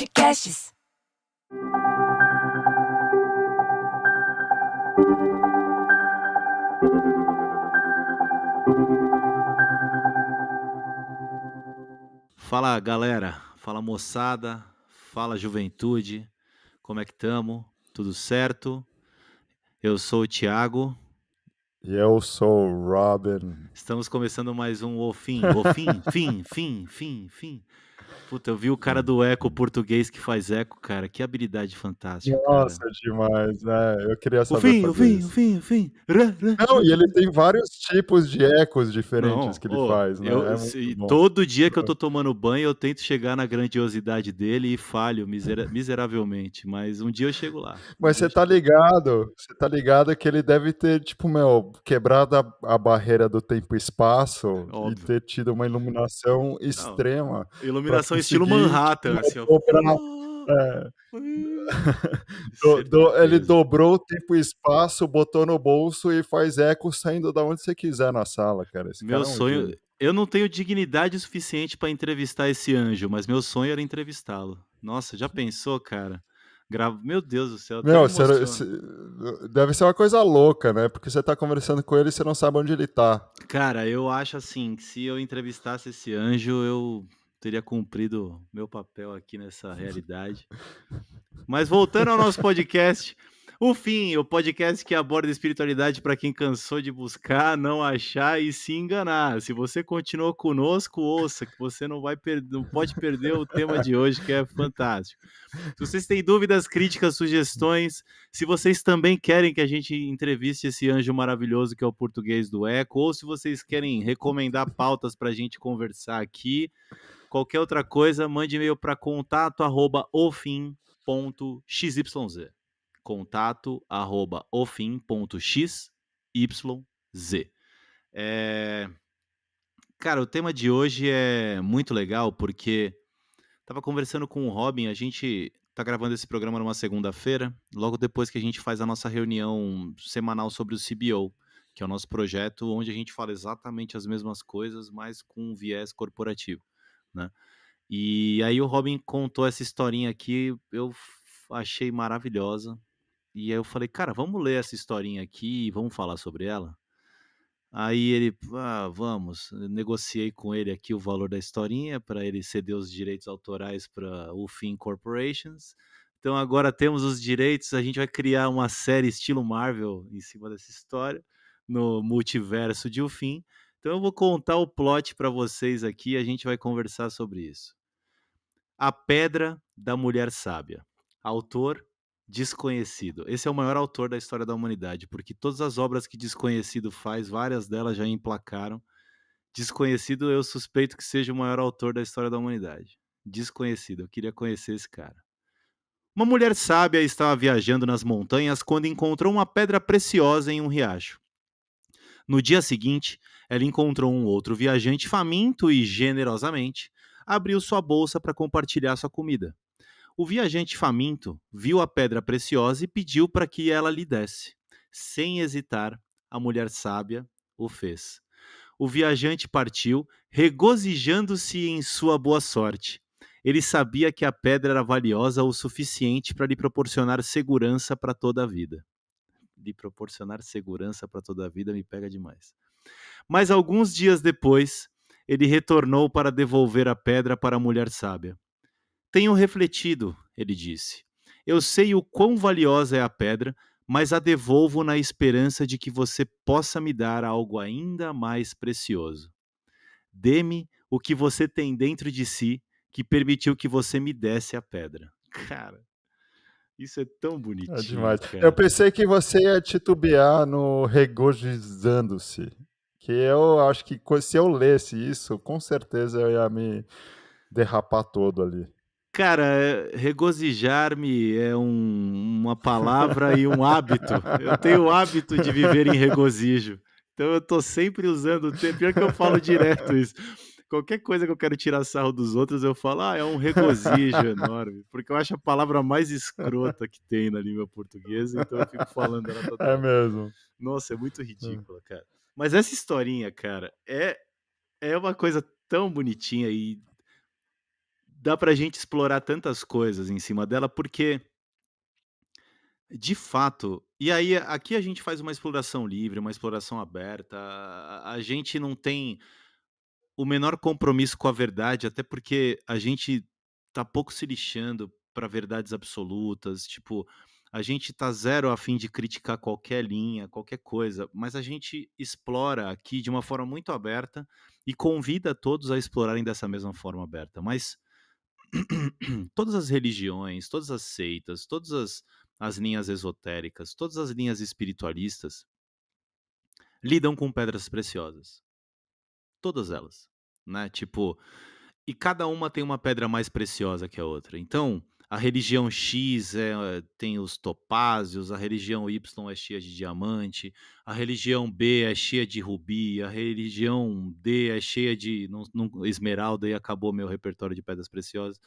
Podcasts. Fala galera, fala moçada, fala juventude, como é que tamo? Tudo certo? Eu sou o Thiago, E eu sou o Robin. estamos começando mais um Fim. Puta, eu vi o cara do eco português que faz eco, cara, que habilidade fantástica, cara. Nossa, demais, né? Eu queria O saber fazer isso. fim. Rã, rã, Não, rã, e ele rã. tem vários tipos de ecos diferentes Não, que ele faz, né? É muito bom. todo dia que eu tô tomando banho eu tento chegar na grandiosidade dele e falho miseravelmente, mas um dia eu chego lá. Mas você tá ligado que ele deve ter, tipo, quebrado a barreira do tempo e espaço e Óbvio. ter tido uma iluminação Não, extrema para iluminação estilo conseguir, tipo, Manhattan, assim, ó. dobrar. É. Ele Certeza. dobrou o tempo e espaço, botou no bolso e faz eco saindo da onde você quiser na sala, cara. Esse Meu cara é um sonho. gênio. Eu não tenho dignidade suficiente pra entrevistar esse anjo, mas meu sonho era entrevistá-lo. Nossa, já pensou, cara? Meu Deus do céu, até me Meu, emociona. deve ser uma coisa louca, né? Porque você tá conversando com ele e você não sabe onde ele tá. Cara, eu acho assim, que se eu entrevistasse esse anjo, eu teria cumprido meu papel aqui nessa realidade. Mas voltando ao nosso podcast, o podcast que aborda espiritualidade para quem cansou de buscar, não achar e se enganar. Se você continuou conosco, ouça, que você não pode perder o tema de hoje, que é fantástico. Se vocês têm dúvidas, críticas, sugestões, se vocês também querem que a gente entreviste esse anjo maravilhoso que é o português do Eco, ou se vocês querem recomendar pautas para a gente conversar aqui, qualquer outra coisa, mande e-mail para contato@ofim.xyz. Contato@ofim.xyz. Cara, o tema de hoje é muito legal porque tava conversando com o Robin, a gente tá gravando esse programa numa segunda-feira, logo depois que a gente faz a nossa reunião semanal sobre o CBO, que é o nosso projeto onde a gente fala exatamente as mesmas coisas, mas com um viés corporativo, né? E aí o Robin contou essa historinha aqui, achei maravilhosa. E aí eu falei, cara, vamos ler essa historinha aqui e vamos falar sobre ela? Aí ele, vamos. Eu negociei com ele aqui o valor da historinha para ele ceder os direitos autorais para o Ufim Corporations. Então agora temos os direitos, a gente vai criar uma série estilo Marvel em cima dessa história no multiverso de Ufim. Então eu vou contar o plot para vocês aqui e a gente vai conversar sobre isso. A Pedra da Mulher Sábia. Autor desconhecido. Esse é o maior autor da história da humanidade, porque todas as obras que desconhecido faz, várias delas já emplacaram. Desconhecido, eu suspeito que seja o maior autor da história da humanidade. Desconhecido, eu queria conhecer esse cara. Uma mulher sábia estava viajando nas montanhas quando encontrou uma pedra preciosa em um riacho. No dia seguinte, ela encontrou um outro viajante faminto e, generosamente, abriu sua bolsa para compartilhar sua comida. O viajante faminto viu a pedra preciosa e pediu para que ela lhe desse. Sem hesitar, a mulher sábia o fez. O viajante partiu, regozijando-se em sua boa sorte. Ele sabia que a pedra era valiosa o suficiente para lhe proporcionar segurança para toda a vida. Lhe proporcionar segurança para toda a vida me pega demais. Mas alguns dias depois, ele retornou para devolver a pedra para a mulher sábia. Tenho refletido, ele disse. Eu sei o quão valiosa é a pedra, mas a devolvo na esperança de que você possa me dar algo ainda mais precioso. Dê-me o que você tem dentro de si que permitiu que você me desse a pedra. Cara, isso é tão É bonitinho, demais. Eu cara. pensei que você ia titubear no regozijando-se. Que eu acho que se eu lesse isso, com certeza eu ia me derrapar todo ali. Cara, regozijar-me é uma palavra e um hábito. Eu tenho o hábito de viver em regozijo. Então eu tô sempre usando o tempo. Pior que eu falo direto isso. Qualquer coisa que eu quero tirar sarro dos outros, eu falo, é um regozijo enorme. Porque eu acho a palavra mais escrota que tem na língua portuguesa, então eu fico falando ela toda É hora. mesmo. Nossa, é muito ridícula, cara. Mas essa historinha, cara, é uma coisa tão bonitinha e dá pra gente explorar tantas coisas em cima dela, porque, de fato e aí aqui a gente faz uma exploração livre, uma exploração aberta, a gente não tem o menor compromisso com a verdade, até porque a gente tá pouco se lixando para verdades absolutas, tipo, a gente tá zero a fim de criticar qualquer linha, qualquer coisa, mas a gente explora aqui de uma forma muito aberta e convida todos a explorarem dessa mesma forma aberta. Mas todas as religiões, todas as seitas, todas as linhas esotéricas, todas as linhas espiritualistas lidam com pedras preciosas. Todas elas, né? Tipo, e cada uma tem uma pedra mais preciosa que a outra. Então, a religião X tem os topázios, a religião Y é cheia de diamante, a religião B é cheia de rubi, a religião D é cheia de esmeralda e acabou meu repertório de pedras preciosas.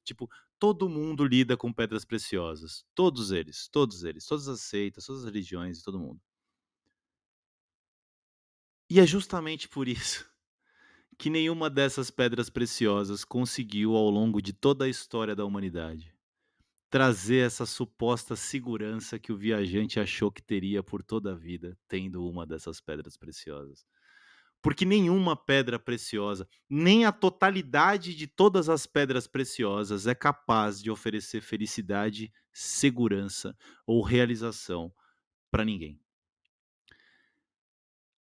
Tipo, todo mundo lida com pedras preciosas. Todos eles, todas as seitas, todas as religiões, todo mundo. E é justamente por isso que nenhuma dessas pedras preciosas conseguiu, ao longo de toda a história da humanidade, trazer essa suposta segurança que o viajante achou que teria por toda a vida, tendo uma dessas pedras preciosas. Porque nenhuma pedra preciosa, nem a totalidade de todas as pedras preciosas é capaz de oferecer felicidade, segurança ou realização para ninguém.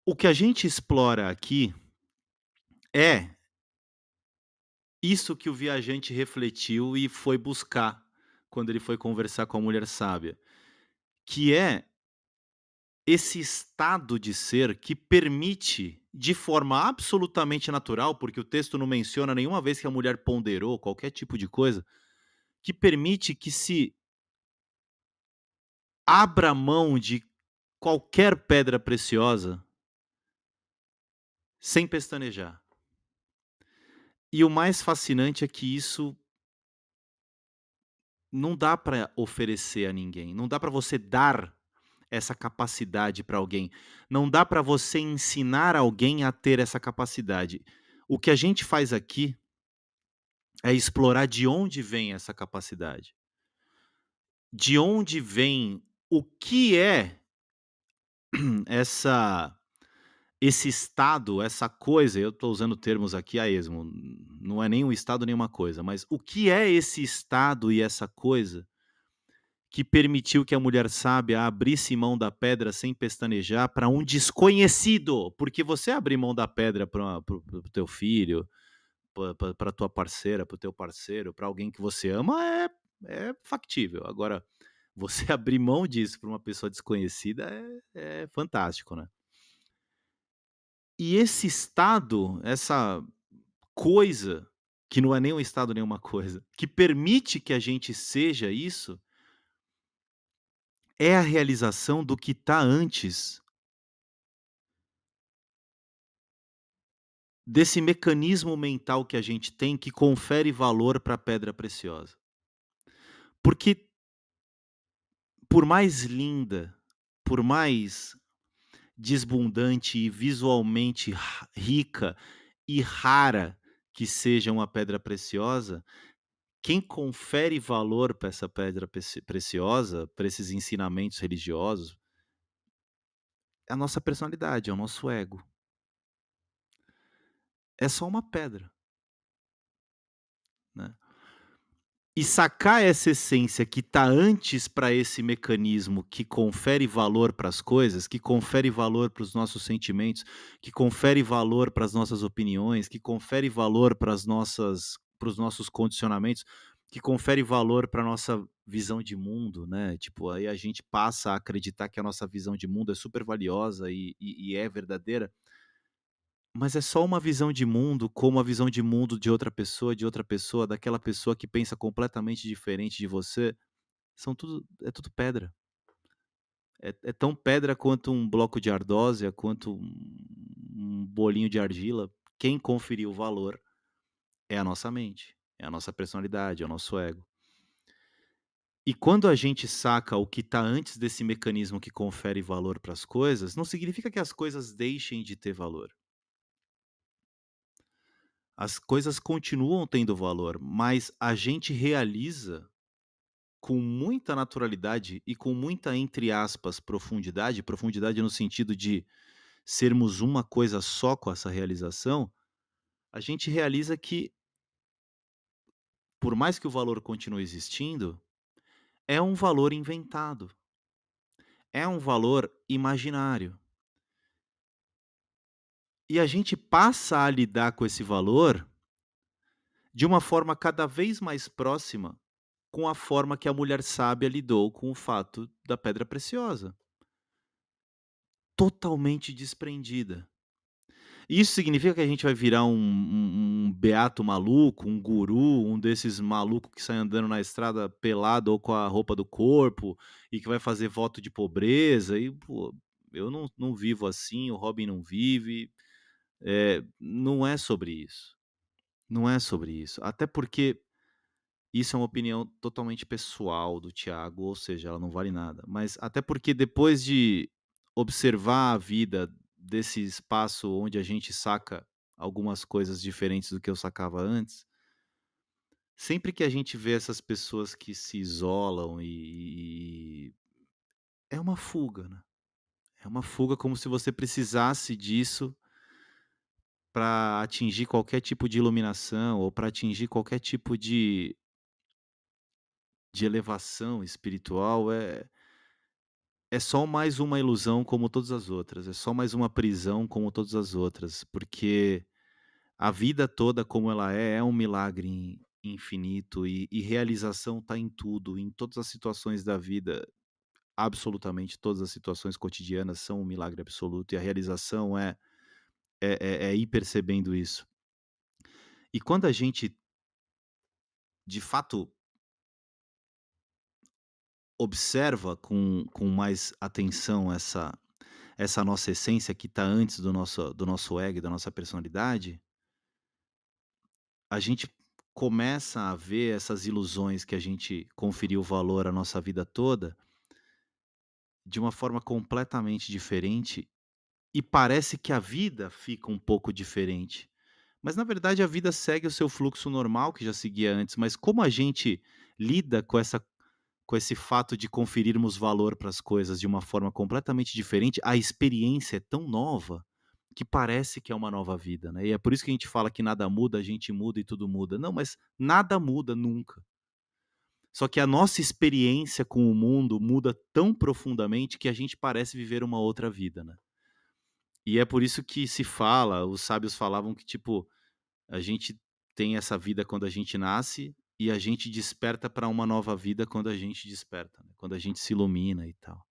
O que a gente explora aqui é isso que o viajante refletiu e foi buscar quando ele foi conversar com a mulher sábia, que é esse estado de ser que permite, de forma absolutamente natural, porque o texto não menciona nenhuma vez que a mulher ponderou qualquer tipo de coisa, que permite que se abra mão de qualquer pedra preciosa sem pestanejar. E o mais fascinante é que isso não dá para oferecer a ninguém, não dá para você dar essa capacidade para alguém. Não dá para você ensinar alguém a ter essa capacidade. O que a gente faz aqui é explorar de onde vem essa capacidade. De onde vem o que é essa esse estado, essa coisa, eu estou usando termos aqui a esmo, não é nem um estado nem uma coisa, mas o que é esse estado e essa coisa que permitiu que a mulher sábia abrisse mão da pedra sem pestanejar para um desconhecido, porque você abrir mão da pedra para o teu filho, para tua parceira, para o teu parceiro, para alguém que você ama é factível. Agora, você abrir mão disso para uma pessoa desconhecida é fantástico, né? E esse estado, essa coisa, que não é nem um estado nem uma coisa, que permite que a gente seja isso, é a realização do que está antes desse mecanismo mental que a gente tem que confere valor para a pedra preciosa. Porque por mais linda, por mais desbundante e visualmente rica e rara que seja uma pedra preciosa, quem confere valor para essa pedra preciosa, para esses ensinamentos religiosos, é a nossa personalidade, é o nosso ego. É só uma pedra, né? E sacar essa essência que está antes para esse mecanismo que confere valor para as coisas, que confere valor para os nossos sentimentos, que confere valor para as nossas opiniões, que confere valor para os nossos condicionamentos, que confere valor para a nossa visão de mundo, né? Tipo, aí a gente passa a acreditar que a nossa visão de mundo é super valiosa e é verdadeira, mas é só uma visão de mundo, como a visão de mundo de outra pessoa, daquela pessoa que pensa completamente diferente de você, é tudo pedra. É tão pedra quanto um bloco de ardósia, quanto um bolinho de argila. Quem conferiu o valor é a nossa mente, é a nossa personalidade, é o nosso ego. E quando a gente saca o que está antes desse mecanismo que confere valor para as coisas, não significa que as coisas deixem de ter valor. As coisas continuam tendo valor, mas a gente realiza com muita naturalidade e com muita, entre aspas, profundidade, profundidade no sentido de sermos uma coisa só com essa realização, a gente realiza que, por mais que o valor continue existindo, é um valor inventado, é um valor imaginário. E a gente passa a lidar com esse valor de uma forma cada vez mais próxima com a forma que a mulher sábia lidou com o fato da pedra preciosa, totalmente desprendida. Isso significa que a gente vai virar um beato maluco, um guru, um desses malucos que sai andando na estrada pelado ou com a roupa do corpo e que vai fazer voto de pobreza e, pô, eu não vivo assim, o Robin não vive, não é sobre isso, não é sobre isso. Até porque isso é uma opinião totalmente pessoal do Thiago, ou seja, ela não vale nada. Mas até porque depois de observar a vida desse espaço onde a gente saca algumas coisas diferentes do que eu sacava antes, sempre que a gente vê essas pessoas que se isolam e é uma fuga, né? É uma fuga como se você precisasse disso para atingir qualquer tipo de iluminação ou para atingir qualquer tipo de elevação espiritual. É só mais uma ilusão como todas as outras, é só mais uma prisão como todas as outras, porque a vida toda como ela é um milagre infinito e realização está em tudo, em todas as situações da vida, absolutamente todas as situações cotidianas são um milagre absoluto e a realização é ir percebendo isso. E quando a gente, de fato, observa com mais atenção essa nossa essência que está antes do nosso ego, da nossa personalidade, a gente começa a ver essas ilusões que a gente conferiu valor a nossa vida toda, de uma forma completamente diferente, e parece que a vida fica um pouco diferente. Mas na verdade a vida segue o seu fluxo normal que já seguia antes, mas como a gente lida com esse fato de conferirmos valor para as coisas de uma forma completamente diferente, a experiência é tão nova que parece que é uma nova vida, né. E é por isso que a gente fala que nada muda, a gente muda e tudo muda. Não, mas nada muda nunca. Só que a nossa experiência com o mundo muda tão profundamente que a gente parece viver uma outra vida, né. E é por isso que se fala, os sábios falavam que, tipo, a gente tem essa vida quando a gente nasce e a gente desperta para uma nova vida quando a gente desperta, né, quando a gente se ilumina e tal.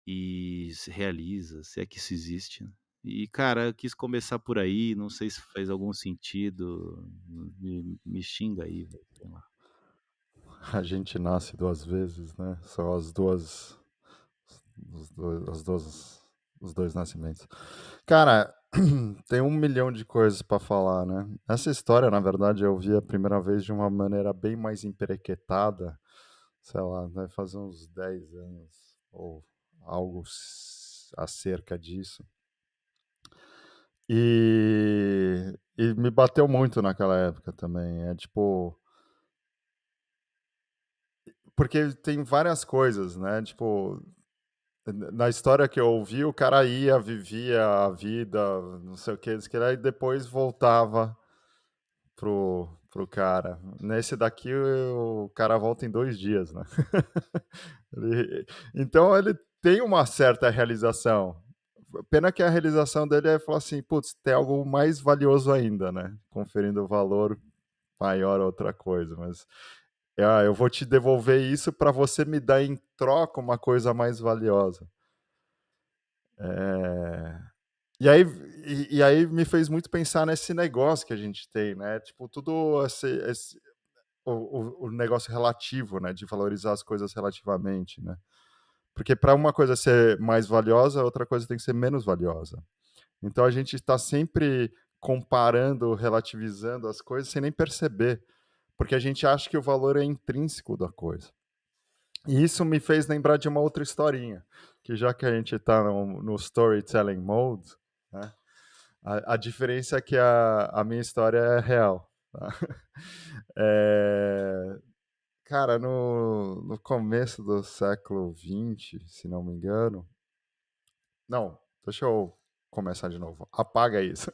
E se realiza, se é que isso existe, né. E, cara, eu quis começar por aí, não sei se faz algum sentido, me xinga aí, velho, sei lá. A gente nasce 2 vezes, né, são as 2 as 2 os 2 nascimentos. Cara, tem 1 milhão de coisas pra falar, né. Essa história, na verdade, eu vi a primeira vez de uma maneira bem mais emperequetada, sei lá, vai fazer uns 10 anos ou algo acerca disso. E me bateu muito naquela época também, é tipo porque tem várias coisas, né, tipo, na história que eu ouvi, o cara ia, vivia a vida, não sei o que, diz que lá, e depois voltava pro cara. Nesse daqui, o cara volta em 2 dias, né. Então ele tem uma certa realização. Pena que a realização dele é falar assim: "Putz, tem algo mais valioso ainda", né, conferindo valor maior a outra coisa, mas, eu vou te devolver isso para você me dar em troca uma coisa mais valiosa. Eh, e aí me fez muito pensar nesse negócio que a gente tem, né, tipo, tudo esse o negócio relativo, né, de valorizar as coisas relativamente, né. Porque para uma coisa ser mais valiosa, outra coisa tem que ser menos valiosa. Então a gente está sempre comparando, relativizando as coisas sem nem perceber, porque a gente acha que o valor é intrínseco da coisa. E isso me fez lembrar de uma outra historinha, que já que a gente está no storytelling mode, né, A diferença é que a minha história é real, tá? É, cara, no começo do século XX, se não me engano. Não, deixa eu começar de novo. Apaga isso.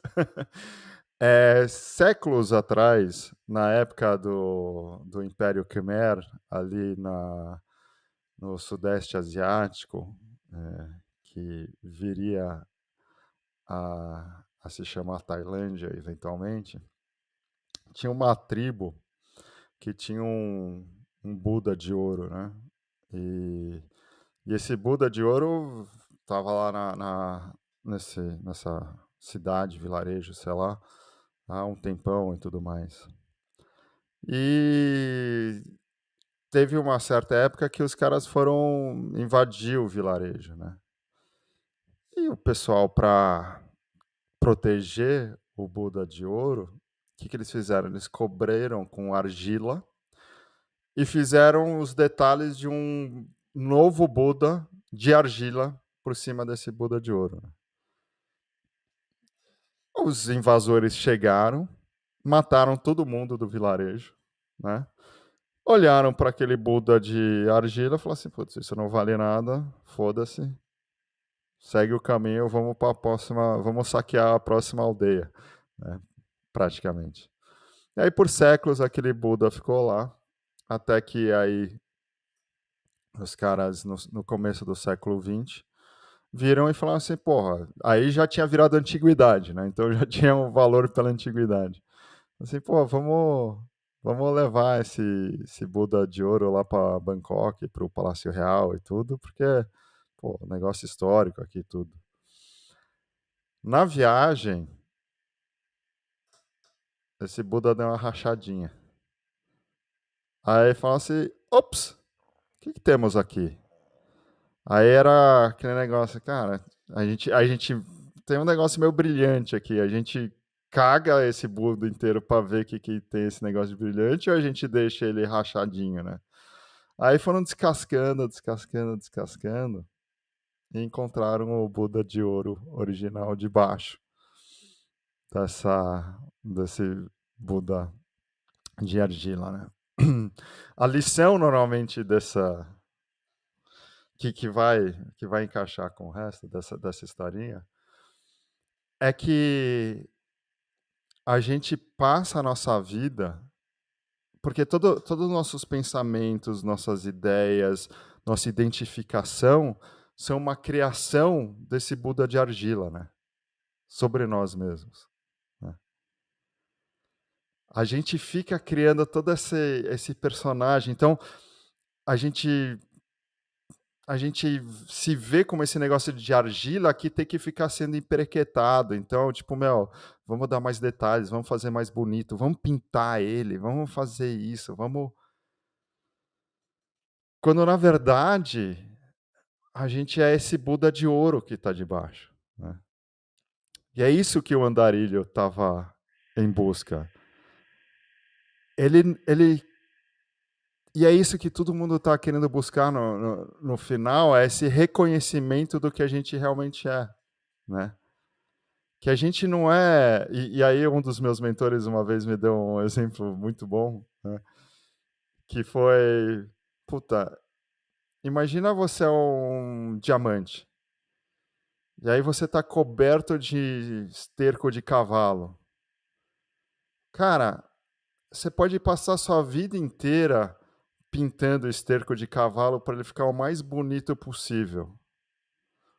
Séculos atrás, na época do Império Khmer, ali no Sudeste Asiático, que viria a se chamar Tailândia eventualmente, tinha uma tribo que tinha um Buda de ouro, né? E, e esse Buda de ouro estava lá nessa cidade, vilarejo, sei lá, há um tempão e tudo mais. E teve uma certa época que os caras foram invadir o vilarejo, né? E o pessoal, para proteger o Buda de ouro, o que, que eles fizeram? Eles cobriram com argila e fizeram os detalhes de um novo Buda de argila por cima desse Buda de ouro, né? Os invasores chegaram, mataram todo mundo do vilarejo, né? Olharam para aquele Buda de argila e falaram assim: putz, isso não vale nada, foda-se, segue o caminho, vamos para a próxima, vamos saquear a próxima aldeia, né? Praticamente. E aí, por séculos, aquele Buda ficou lá, até que aí os caras, no começo do século XX, viram e falaram assim: porra, aí já tinha virado antiguidade, né? Então já tinha um valor pela antiguidade. Assim, pô, vamos levar esse Buda de ouro lá para Bangkok, para o Palácio Real e tudo, porque, pô, negócio histórico aqui e tudo. Na viagem, esse Buda deu uma rachadinha. Aí falou assim: ops, o que temos aqui? Aí era aquele negócio, cara, a gente tem um negócio meio brilhante aqui, a gente caga esse Buda inteiro para ver que tem esse negócio de brilhante ou a gente deixa ele rachadinho, né? Aí foram descascando, descascando, descascando e encontraram o Buda de ouro original debaixo desse Buda de argila, né? A lição normalmente que vai encaixar com o resto dessa historinha é que a gente passa a nossa vida, porque todos os nossos pensamentos, nossas ideias, nossa identificação são uma criação desse Buda de argila, né? Sobre nós mesmos, né? A gente fica criando todo esse personagem, então a gente a gente se vê como esse negócio de argila que tem que ficar sendo emperequetado. Então, tipo, meu, vamos dar mais detalhes, vamos fazer mais bonito, vamos pintar ele, vamos fazer isso, vamos. Quando na verdade a gente é esse Buda de ouro que está debaixo, né? E é isso que o andarilho estava em busca. Ele e é isso que todo mundo está querendo buscar no final, é esse reconhecimento do que a gente realmente é, né? Que a gente não é. E aí, um dos meus mentores uma vez me deu um exemplo muito bom, né? Que foi: puta, imagina você é um diamante, e aí você está coberto de esterco de cavalo. Cara, você pode passar sua vida inteira pintando esterco de cavalo para ele ficar o mais bonito possível.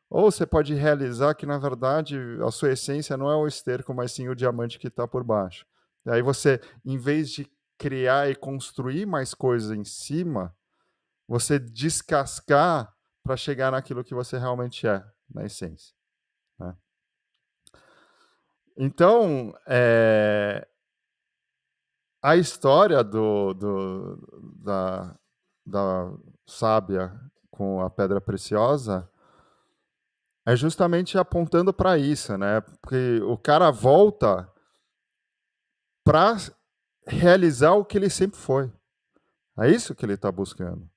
Ou você pode realizar que, na verdade, a sua essência não é o esterco, mas sim o diamante que está por baixo. E aí você, em vez de criar e construir mais coisas em cima, você descascar para chegar naquilo que você realmente é, na essência, né? Então, a história da sábia com a pedra preciosa é justamente apontando para isso, né? Porque o cara volta para realizar o que ele sempre foi. É isso que ele está buscando.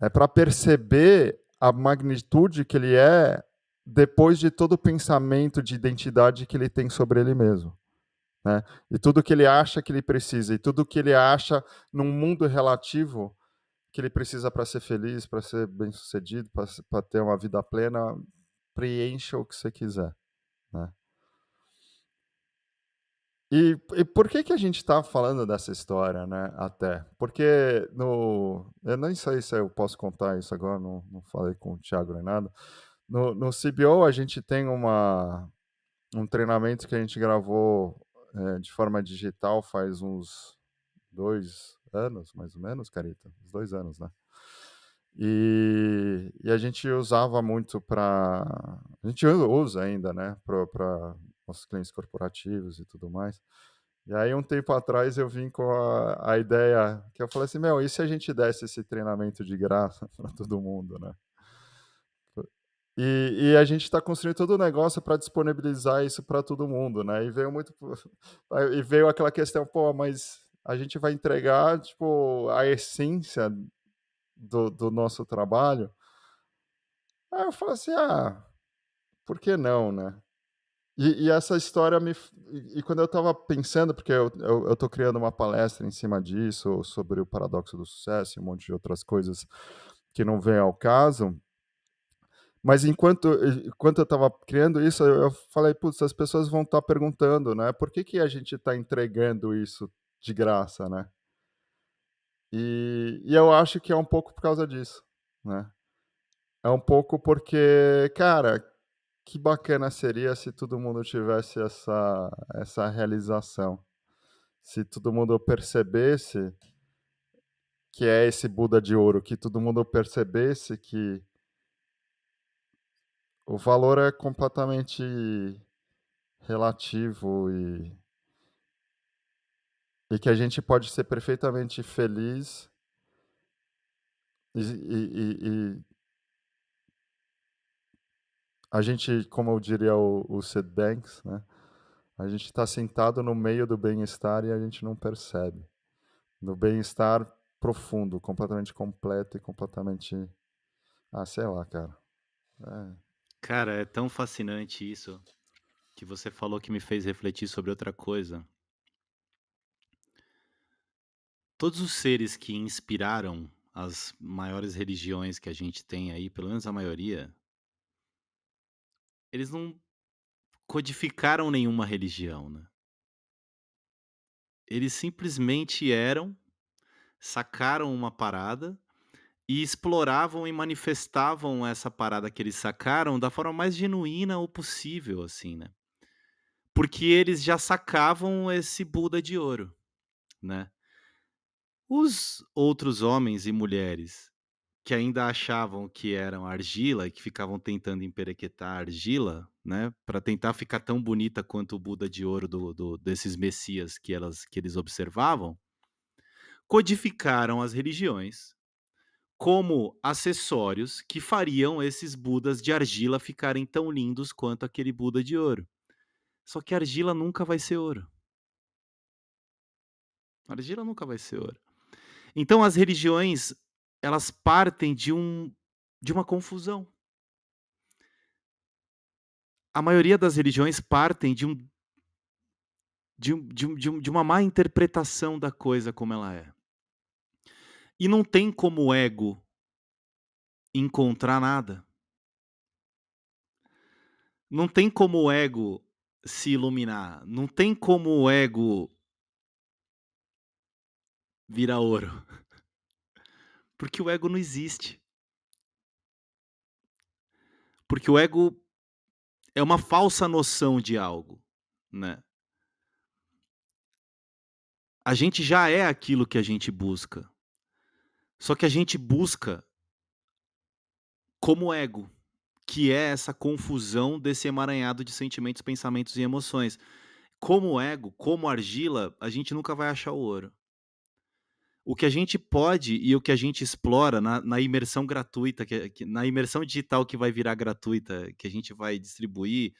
É para perceber a magnitude que ele é depois de todo o pensamento de identidade que ele tem sobre ele mesmo, né? E tudo que ele acha que ele precisa, e tudo que ele acha num mundo relativo que ele precisa para ser feliz, para ser bem-sucedido, para ter uma vida plena, preencha o que você quiser, né? E por que que a gente está falando dessa história, né, até? Porque eu nem sei se eu posso contar isso agora, não falei com o Thiago nem nada. No CBO a gente tem um treinamento que a gente gravou, de forma digital faz uns 2 anos, mais ou menos, Carita? Uns 2 anos, né? E a gente usava muito para, a gente usa ainda, né, para nossos clientes corporativos e tudo mais. E aí, um tempo atrás, eu vim com a ideia que eu falei assim: meu, e se a gente desse esse treinamento de graça para todo mundo, né? E a gente está construindo todo o negócio para disponibilizar isso para todo mundo, né? E veio muito. E veio aquela questão, pô, mas a gente vai entregar, tipo, a essência do nosso trabalho. Aí eu falei assim: ah, por que não, né? E essa história e quando eu estava pensando, porque eu tô criando uma palestra em cima disso, sobre o paradoxo do sucesso e um monte de outras coisas que não vêm ao caso, mas enquanto eu estava criando isso, eu falei: "Putz, as pessoas vão estar perguntando, né, por que que a gente está entregando isso de graça, né?". E eu acho que é um pouco por causa disso, né. É um pouco porque, cara, que bacana seria se todo mundo tivesse essa realização. Se todo mundo percebesse que é esse Buda de ouro, que todo mundo percebesse que o valor é completamente relativo e que a gente pode ser perfeitamente feliz e a gente, como eu diria o Sid Banks, né, a gente está sentado no meio do bem-estar e a gente não percebe. No bem-estar profundo, completamente completo e completamente, sei lá, cara. É. Cara, é tão fascinante isso que você falou que me fez refletir sobre outra coisa. Todos os seres que inspiraram as maiores religiões que a gente tem aí, pelo menos a maioria, eles não codificaram nenhuma religião, né? Eles simplesmente eram, sacaram uma parada e exploravam e manifestavam essa parada que eles sacaram da forma mais genuína o possível, assim, né? Porque eles já sacavam esse Buda de ouro, né? Os outros homens e mulheres que ainda achavam que eram argila e que ficavam tentando emperequetar a argila, né, para tentar ficar tão bonita quanto o Buda de ouro desses messias que eles observavam, codificaram as religiões como acessórios que fariam esses Budas de argila ficarem tão lindos quanto aquele Buda de ouro. Só que a argila nunca vai ser ouro. A argila nunca vai ser ouro. Então as religiões, elas partem de uma confusão. A maioria das religiões partem de uma má interpretação da coisa como ela é. E não tem como o ego encontrar nada. Não tem como o ego se iluminar. Não tem como o ego virar ouro. Porque o ego não existe. Porque o ego é uma falsa noção de algo, né? A gente já é aquilo que a gente busca. Só que a gente busca como ego, que é essa confusão desse emaranhado de sentimentos, pensamentos e emoções. Como ego, como argila, a gente nunca vai achar o ouro. O que a gente pode e o que a gente explora na imersão gratuita, na imersão digital que vai virar gratuita, que a gente vai distribuir,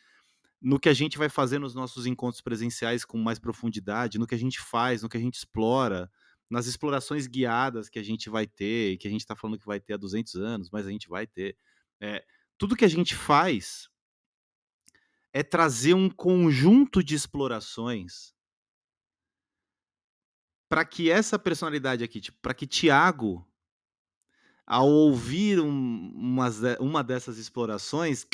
no que a gente vai fazer nos nossos encontros presenciais com mais profundidade, no que a gente faz, no que a gente explora, nas explorações guiadas que a gente vai ter, que a gente está falando que vai ter há 200 anos, mas a gente vai ter. É, tudo que a gente faz é trazer um conjunto de explorações para que essa personalidade aqui, tipo, para que Tiago, ao ouvir uma dessas explorações,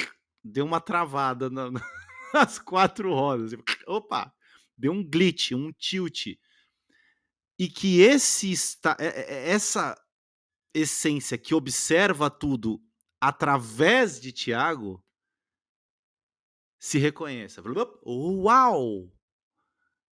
deu uma travada nas 4 rodas. Tipo, opa, deu um glitch, um tilt. E que essa essência que observa tudo através de Tiago se reconheça. Uau!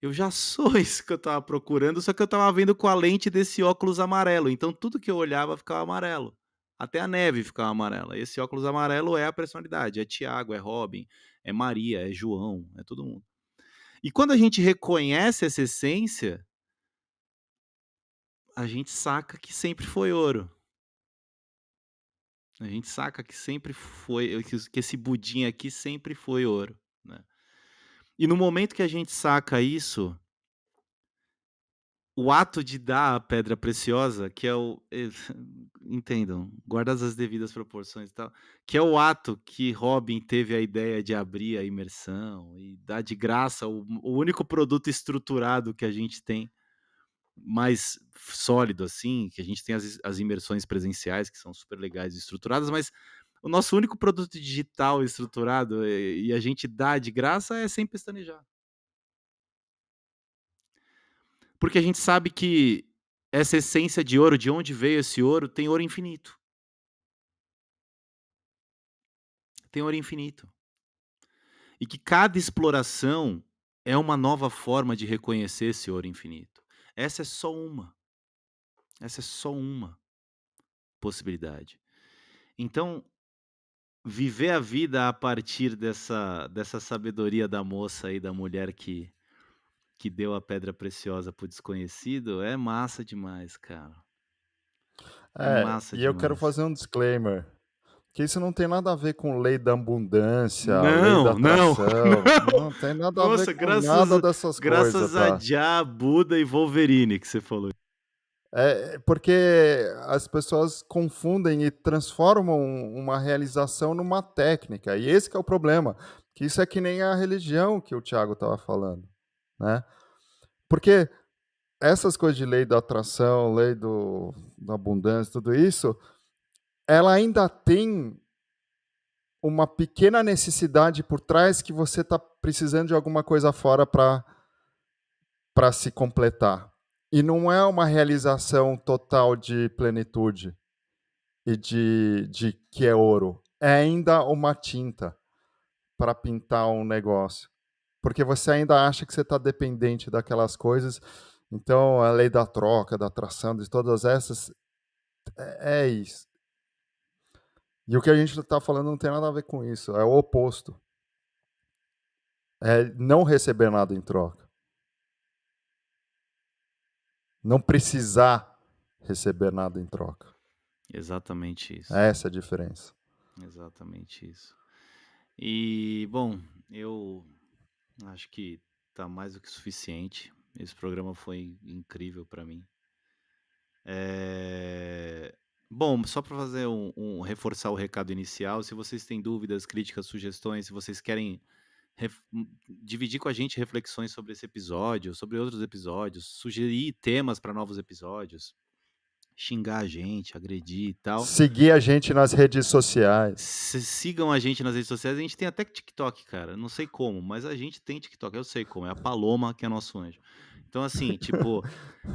Eu já sou isso que eu estava procurando, só que eu estava vendo com a lente desse óculos amarelo. Então tudo que eu olhava ficava amarelo. Até a neve ficava amarela. Esse óculos amarelo é a personalidade. É Tiago, é Robin, é Maria, é João, é todo mundo. E quando a gente reconhece essa essência, a gente saca que sempre foi ouro. A gente saca que sempre foi, que esse budinho aqui sempre foi ouro, né? E no momento que a gente saca isso, o ato de dar a pedra preciosa, que é entendam, guardadas as devidas proporções e tal, que é o ato que Robin teve a ideia de abrir a imersão e dar de graça o único produto estruturado que a gente tem, mais sólido assim, que a gente tem as imersões presenciais, que são super legais e estruturadas, mas o nosso único produto digital estruturado e a gente dá de graça é sem pestanejar. Porque a gente sabe que essa essência de ouro, de onde veio esse ouro, tem ouro infinito. Tem ouro infinito. E que cada exploração é uma nova forma de reconhecer esse ouro infinito. Essa é só uma. Essa é só uma possibilidade. Então, viver a vida a partir dessa sabedoria da moça aí, da mulher que deu a pedra preciosa pro desconhecido, é massa demais, cara. É massa E eu quero demais. fazer um disclaimer, que isso não tem nada a ver com lei da abundância, lei da Não, não, atração, não. não tem nada a ver Nossa, com nada dessas coisas, graças a tá. Jah, Buda e Wolverine que você falou. Porque as pessoas confundem e transformam uma realização numa técnica, e esse que é o problema, que isso é que nem a religião que o Thiago estava falando, né. Porque essas coisas de lei da atração, lei da abundância, tudo isso, ela ainda tem uma pequena necessidade por trás que você está precisando de alguma coisa fora para se completar. E não é uma realização total de plenitude e de que é ouro. É ainda uma tinta para pintar um negócio. Porque você ainda acha que você está dependente daquelas coisas. Então, a lei da troca, da atração, de todas essas, é isso. E o que a gente está falando não tem nada a ver com isso, é o oposto. É não receber nada em troca. Não precisar receber nada em troca. Exatamente isso. É essa a diferença. Exatamente isso. E, bom, eu acho que tá mais do que suficiente. Esse programa foi incrível para mim. Bom, só para fazer reforçar o recado inicial, se vocês têm dúvidas, críticas, sugestões, se vocês querem dividir com a gente reflexões sobre esse episódio, sobre outros episódios, sugerir temas para novos episódios, xingar a gente, agredir e tal, Seguir a gente nas redes sociais. sigam a gente nas redes sociais. A gente tem até TikTok, cara. Não sei como, mas a gente tem TikTok. Eu sei como. É a Paloma que é nosso anjo. Então, assim, tipo,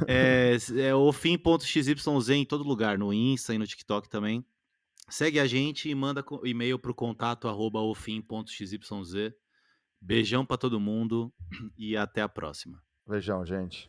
é ofim.xyz em todo lugar, no Insta e no TikTok também. Segue a gente e manda e-mail pro contato@ofim.xyz. Beijão pra todo mundo e até a próxima. Beijão, gente.